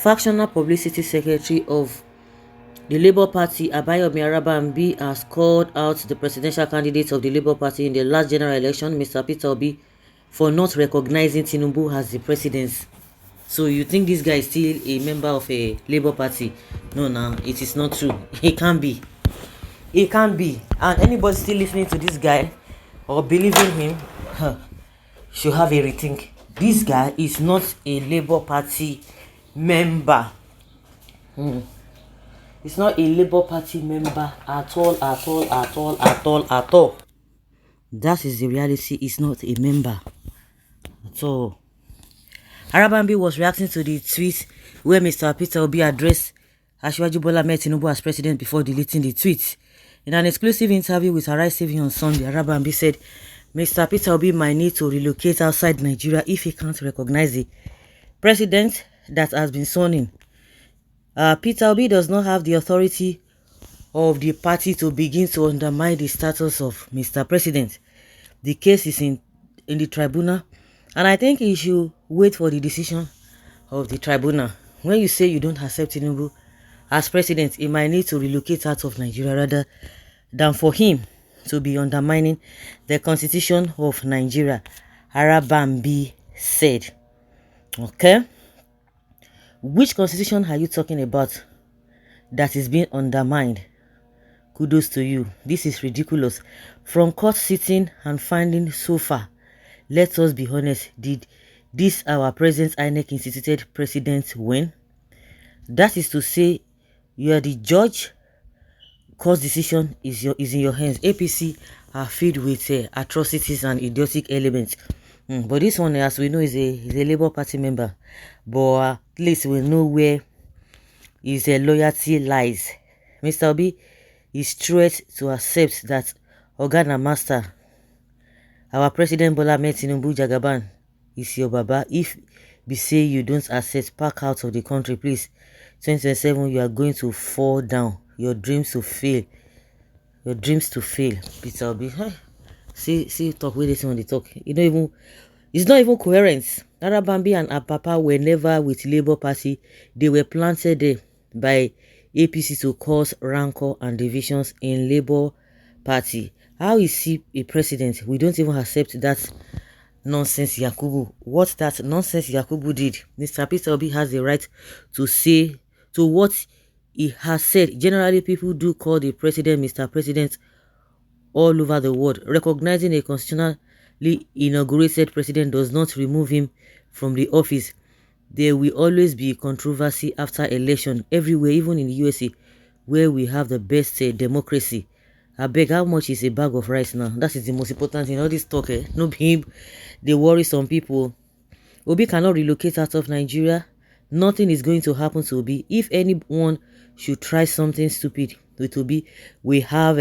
Factional Publicity Secretary of the Labour Party, Arabambi, has called out the presidential candidate of the Labour Party in the last general election, Mr. Peter Obi, for not recognizing Tinubu as the president. So you think this guy is still a member of a Labour Party? No, it is not true. It can't be. It can't be. And anybody still listening to this guy or believing him should have a rethink. This guy is not a Labour Party member. It's not a Labour Party member at all. That is the reality. He's not a member at all. Arabambi was reacting to the tweet where Mr. Peter Obi addressed Asiwaju Bola Ahmed Tinubu as president before deleting the tweet. In an exclusive interview with Arise TV on Sunday, Arabambi said Mr. Peter Obi might need to relocate outside Nigeria if he can't recognize the president that has been sworn in. Peter Obi does not have the authority of the party to begin to undermine the status of Mr. President. The case is in the tribunal, and I think he should wait for the decision of the tribunal. When you say you don't accept Tinubu as president, he might need to relocate out of Nigeria rather than for him to be undermining the constitution of Nigeria, Arabambi said. Okay? Which constitution are you talking about that is being undermined? Kudos to you. This is ridiculous. From court sitting and finding so far, let us be honest, did this our present INEC instituted president win? That is to say, you are the judge. Court decision is in your hands. APC are filled with atrocities and idiotic elements. But this one, as we know, is a Labour Party member. But at least we know where his loyalty lies. Mr. Obi is threat to accept that Organa Master, our President Bola Ahmed Tinubu Jagaban, is your baba. If we say you don't accept, pack out of the country, please. 2027, you are going to fall down. Your dreams to fail. Your dreams to fail. Peter Obi. See talk with this on the talk. It's not even coherent. Arabambi and Apapa were never with Labour Party. They were planted there by APC to cause rancor and divisions in Labour Party. How is he a president? We don't even accept that nonsense Yakubu. What that nonsense Yakubu did. Mr. Peter Obi has the right to say to what he has said. Generally, people do call the president Mr. President all over the world. Recognizing a constitutionally inaugurated president does not remove him from the office. There will always be controversy after election everywhere, even in the USA, where we have the best democracy. I beg, how much is a bag of rice now? That is the most important thing. All this talk, no be they worry some people. Obi cannot relocate out of Nigeria. Nothing is going to happen to Obi. If anyone should try something stupid with Obi, we have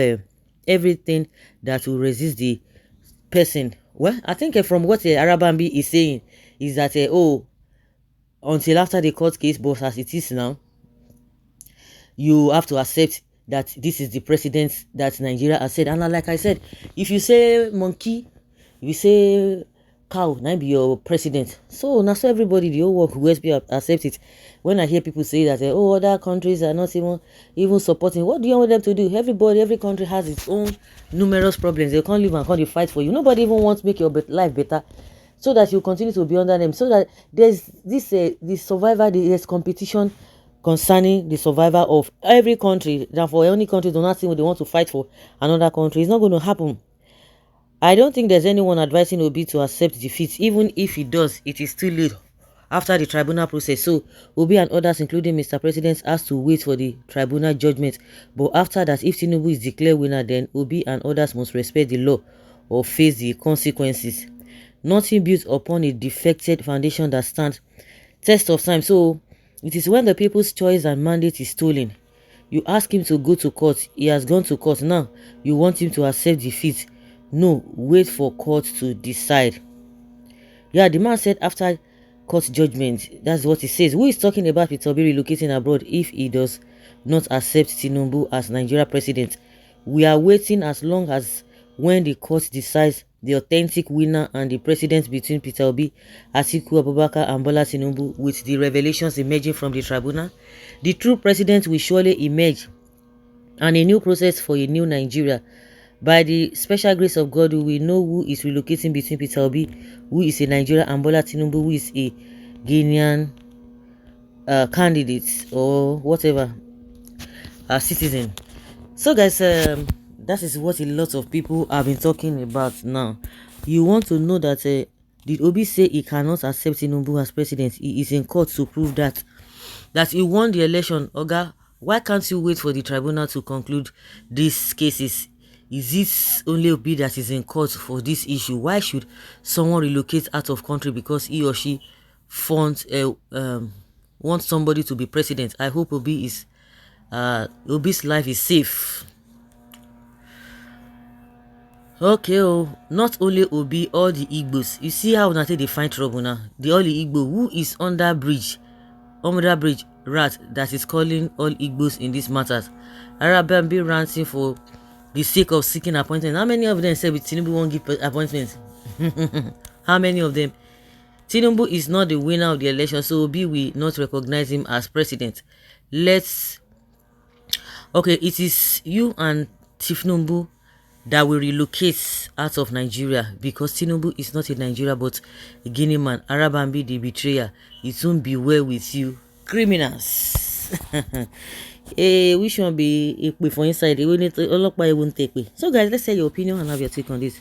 everything that will resist the person. Well, I think from what Arabambi is saying is that until after the court case, but as it is now, you have to accept that this is the precedent that Nigeria has said. And like I said, if you say monkey, if you say cow, now be your president. So now everybody, the whole world will accept it. When I hear people say that other countries are not even supporting, what do you want them to do? Every country has its own numerous problems. They can't live and can't fight for you. Nobody even wants to make your life better, so that you continue to be under them. So that there's this the survivor, there's competition concerning the survivor of every country. Therefore, any country do not think they want to fight for another country. It's not going to happen. I don't think there's anyone advising Obi to accept defeat. Even if he does, it is too late after the tribunal process. So Obi and others, including Mr. President, has to wait for the tribunal judgment. But after that, if Tinubu is declared winner, then Obi and others must respect the law or face the consequences. Nothing built upon a defected foundation that stands test of time. So it is when the people's choice and mandate is stolen. You ask him to go to court. He has gone to court. Now you want him to accept defeat. No, wait for court to decide. Yeah, the man said after court judgment, that's what he says. Who is talking about Peter Obi relocating abroad if he does not accept Tinubu as Nigeria president? We are waiting as long as when the court decides the authentic winner and the precedent between Peter Obi, Atiku Abubakar and Bola Tinubu with the revelations emerging from the tribunal, the true president will surely emerge and a new process for a new Nigeria. By the special grace of God, we will know who is relocating between Peter Obi, who is a Nigerian, and Bola Tinubu, who is a Guinean candidate or whatever, citizen. So guys, that is what a lot of people have been talking about now. You want to know that did Obi say he cannot accept Tinubu as president? He is in court to prove that he won the election. Oga, why can't you wait for the tribunal to conclude these cases? Is it only Obi that is in court for this issue? Why should someone relocate out of country because he or she wants somebody to be president? I hope Obi's life is safe. Okay, not only Obi, all the Igbos. You see how they find trouble now? The only Igbo who is under bridge rat that is calling all Igbos in these matters. Arabambi ranting for the sake of seeking appointment. How many of them said with Tinubu won't give appointments? How many of them? Tinubu is not the winner of the election, so Obi will not recognize him as president. Okay, it is you and Tinubu that will relocate out of Nigeria because Tinubu is not in Nigeria but a Guinea man. Arabambi the betrayer. It won't be well with you, criminals. We shouldn't be for inside. We need to. So guys, let's say your opinion and have your take on this.